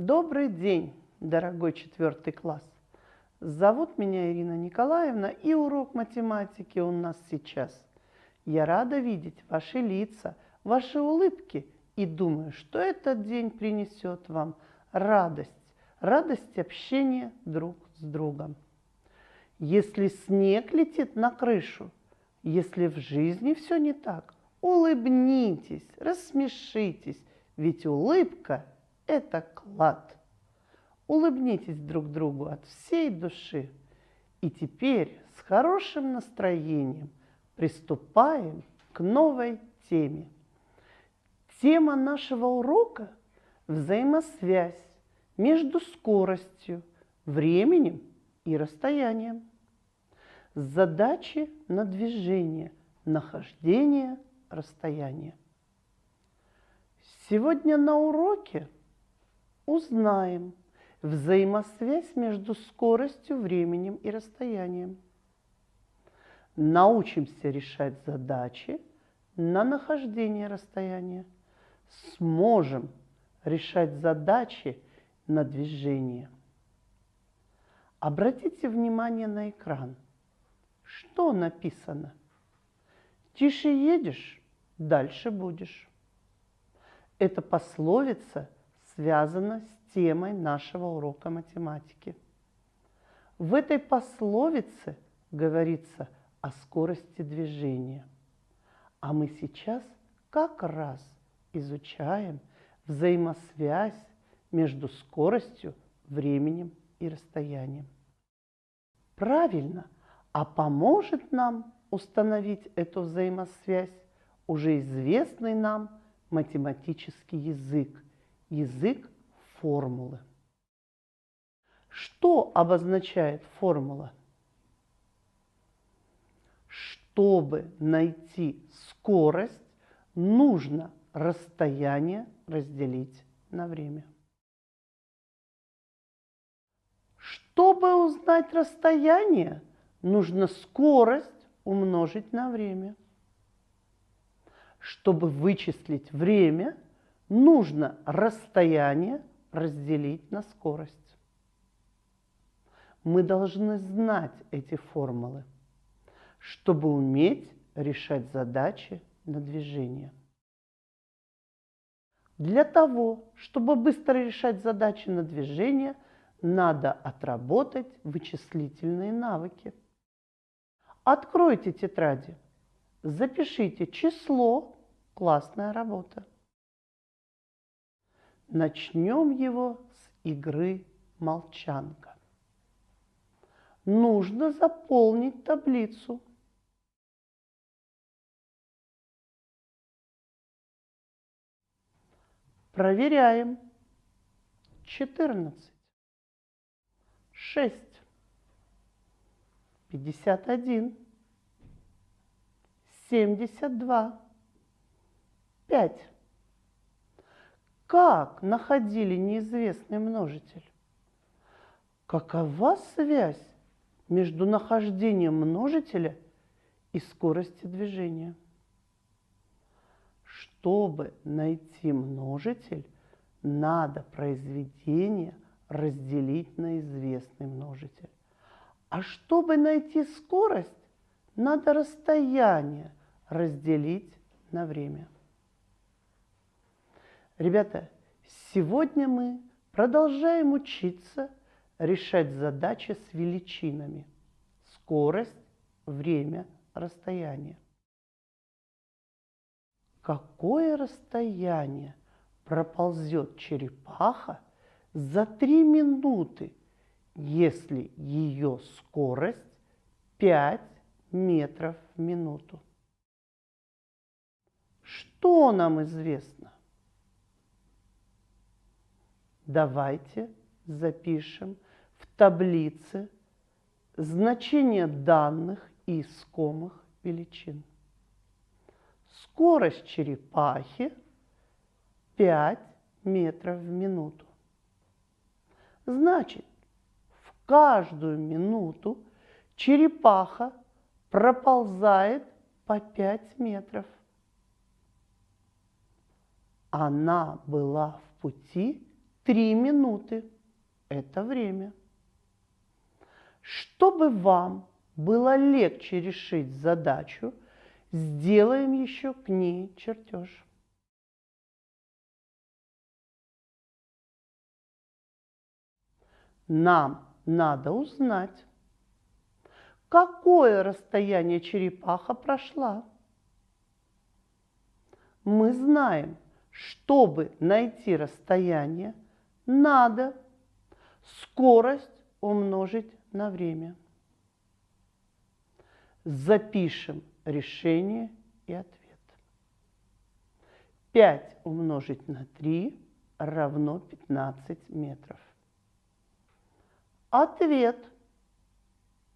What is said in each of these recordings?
Добрый день, дорогой 4 класс. Зовут меня Ирина Николаевна, и урок математики у нас сейчас. Я рада видеть ваши лица, ваши улыбки, и думаю, что этот день принесет вам радость общения друг с другом. Если снег летит на крышу, если в жизни все не так, улыбнитесь, рассмешитесь, ведь улыбка – это клад. Улыбнитесь друг другу от всей души. И теперь с хорошим настроением приступаем к новой теме. Тема нашего урока – взаимосвязь между скоростью, временем и расстоянием. Задачи на движение, нахождение, расстояние. Сегодня на уроке узнаем взаимосвязь между скоростью, временем и расстоянием. Научимся решать задачи на нахождение расстояния. Сможем решать задачи на движение. Обратите внимание на экран. Что написано? Тише едешь, дальше будешь. Эта пословица связана с темой нашего урока математики. В этой пословице говорится о скорости движения. А мы сейчас как раз изучаем взаимосвязь между скоростью, временем и расстоянием. Правильно, а поможет нам установить эту взаимосвязь уже известный нам математический язык, язык формулы. Что обозначает формула? Чтобы найти скорость, нужно расстояние разделить на время. Чтобы узнать расстояние, нужно скорость умножить на время. Чтобы вычислить время, нужно расстояние разделить на скорость. Мы должны знать эти формулы, чтобы уметь решать задачи на движение. Для того, чтобы быстро решать задачи на движение, надо отработать вычислительные навыки. Откройте тетради, запишите число, классная работа. Начнем его с игры «Молчанка». Нужно заполнить таблицу. Проверяем. 14, 6, 51, 72, 5. Как находили неизвестный множитель? Какова связь между нахождением множителя и скоростью движения? Чтобы найти множитель, надо произведение разделить на известный множитель. А чтобы найти скорость, надо расстояние разделить на время. Ребята, сегодня мы продолжаем учиться решать задачи с величинами. Скорость, время, расстояние. Какое расстояние проползет черепаха за 3 минуты, если ее скорость 5 метров в минуту? Что нам известно? Давайте запишем в таблице значения данных искомых величин. Скорость черепахи 5 метров в минуту. Значит, в каждую минуту черепаха проползает по 5 метров. Она была в пути 3 минуты. Это время. Чтобы вам было легче решить задачу, сделаем еще к ней чертеж. Нам надо узнать, какое расстояние черепаха прошла. Мы знаем, чтобы найти расстояние, надо скорость умножить на время. Запишем решение и ответ. 5 умножить на 3 равно 15 метров. Ответ.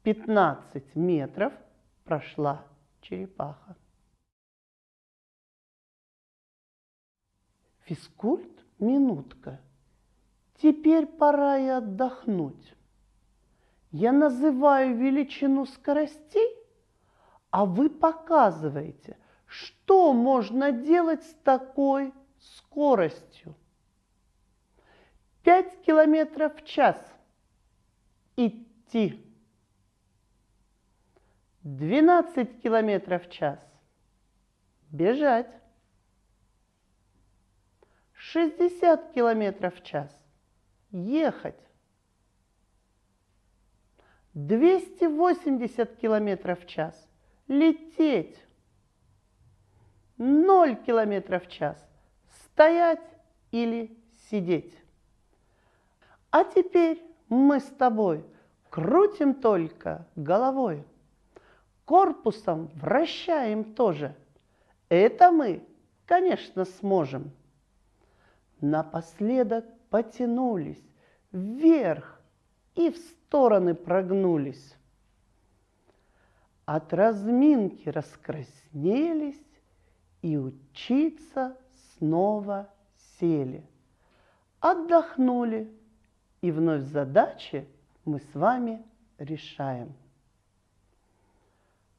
15 метров прошла черепаха. Физкульт, минутка. Теперь пора и отдохнуть. Я называю величину скоростей, а вы показываете, что можно делать с такой скоростью. 5 километров в час. Идти. 12 километров в час. Бежать. 60 километров в час. Ехать. 280 километров в час. Лететь. 0 километров в час. Стоять или сидеть. А теперь мы с тобой крутим только головой. Корпусом вращаем тоже. Это мы, конечно, сможем. Напоследок потянулись вверх и в стороны прогнулись. От разминки раскраснелись и учиться снова сели. Отдохнули, и вновь задачи мы с вами решаем.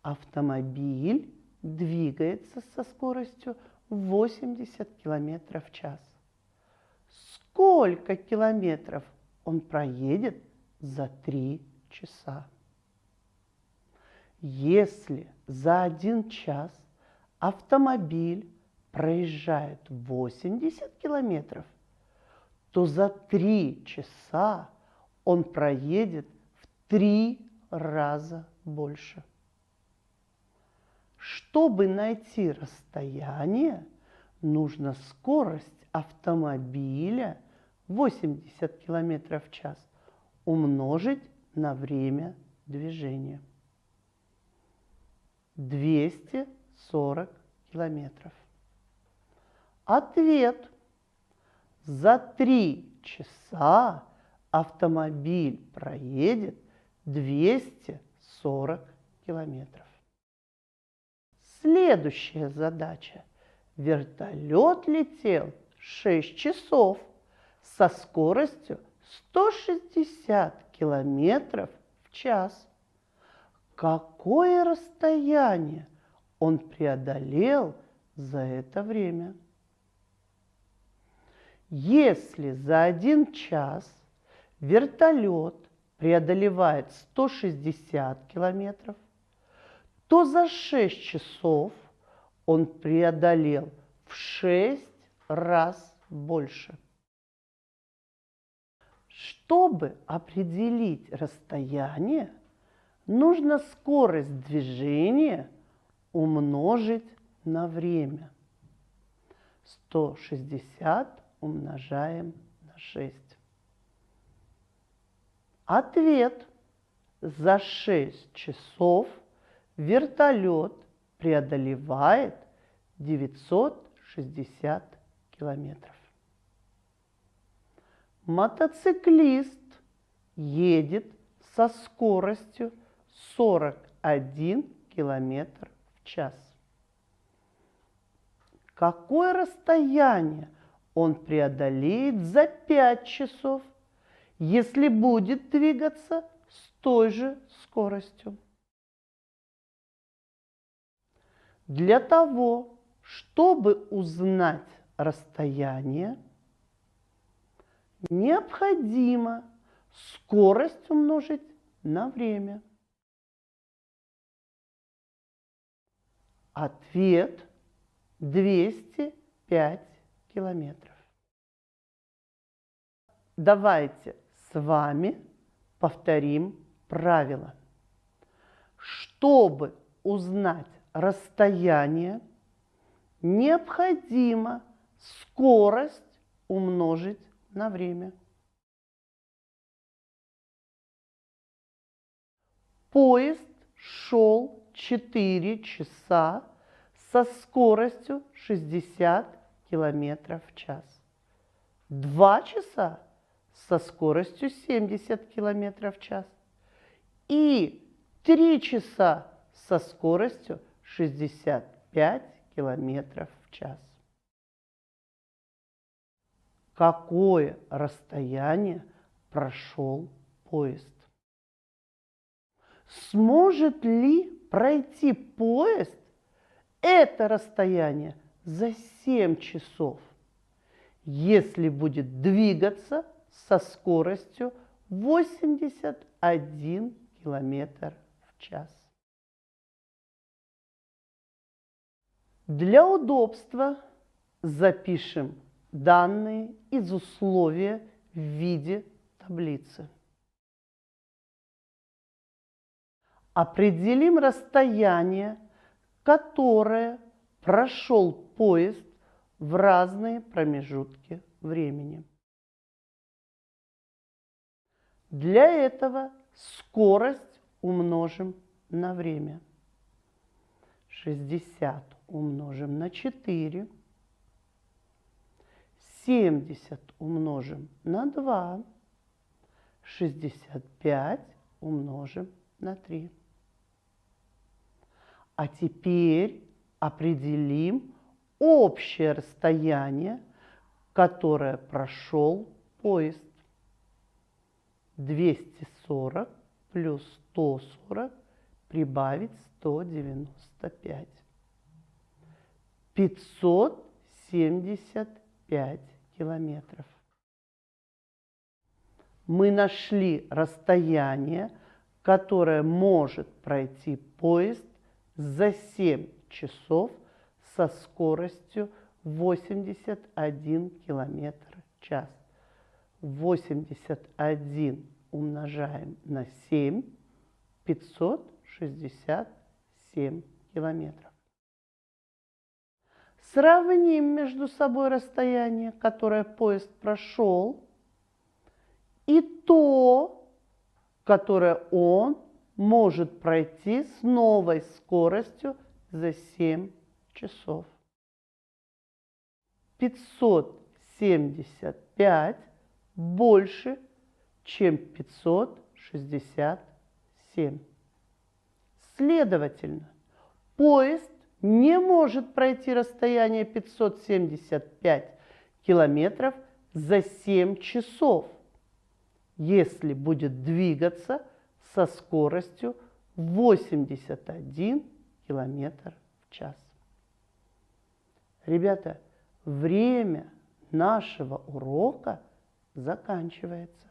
Автомобиль двигается со скоростью 80 километров в час. Сколько километров он проедет за 3 часа? Если за 1 час автомобиль проезжает 80 километров, то за 3 часа он проедет в 3 раза больше. Чтобы найти расстояние, нужно скорость автомобиля 80 километров в час умножить на время движения. 240 километров. Ответ. За 3 часа автомобиль проедет 240 километров. Следующая задача. Вертолет летел 6 часов со скоростью 160 километров в час. Какое расстояние он преодолел за это время? Если за 1 час вертолет преодолевает 160 километров, то за 6 часов он преодолел в 6 раз больше. Чтобы определить расстояние, нужно скорость движения умножить на время. 160 умножаем на 6. Ответ. За 6 часов вертолет преодолевает 960 километров. Мотоциклист едет со скоростью 41 километр в час. Какое расстояние он преодолеет за 5 часов, если будет двигаться с той же скоростью? Для того, чтобы узнать расстояние, необходимо скорость умножить на время. Ответ – 205 километров. Давайте с вами повторим правило. Чтобы узнать расстояние, необходимо скорость умножить на время. Поезд шел 4 часа со скоростью 60 километров в час. 2 часа со скоростью 70 километров в час. И 3 часа со скоростью 65 километров в час. Какое расстояние прошел поезд? Сможет ли пройти поезд это расстояние за 7 часов, если будет двигаться со скоростью 81 километр в час? Для удобства запишем данные из условия в виде таблицы. Определим расстояние, которое прошел поезд в разные промежутки времени. Для этого скорость умножим на время. 60 умножим на 4. 70 умножим на 2. 65 умножим на 3. А теперь определим общее расстояние, которое прошел поезд. 240 плюс 140 прибавить 195. 575 километров. Мы нашли расстояние, которое может пройти поезд за 7 часов со скоростью 81 километр в час. 81 умножаем на 7, 567 километров. Сравним между собой расстояние, которое поезд прошел, и то, которое он может пройти с новой скоростью за 7 часов. 575 больше, чем 567. Следовательно, поезд не может пройти расстояние 575 километров за 7 часов, если будет двигаться со скоростью 81 километр в час. Ребята, время нашего урока заканчивается.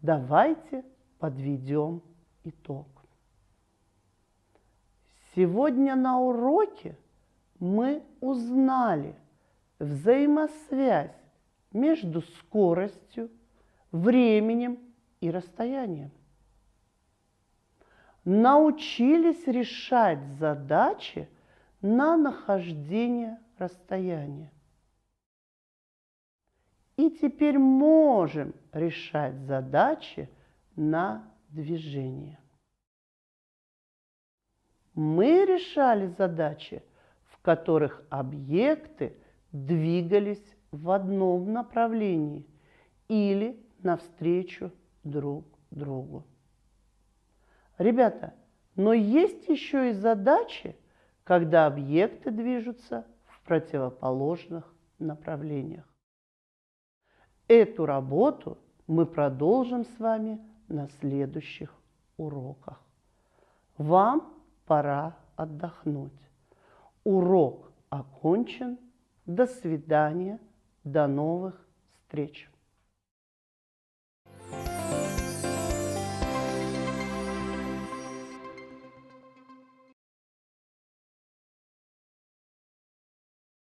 Давайте подведем итог. Сегодня на уроке мы узнали взаимосвязь между скоростью, временем и расстоянием. Научились решать задачи на нахождение расстояния. И теперь можем решать задачи на движение. Мы решали задачи, в которых объекты двигались в одном направлении или навстречу друг другу. Ребята, но есть еще и задачи, когда объекты движутся в противоположных направлениях. Эту работу мы продолжим с вами на следующих уроках. Вам пора отдохнуть. Урок окончен. До свидания. До новых встреч. встреч!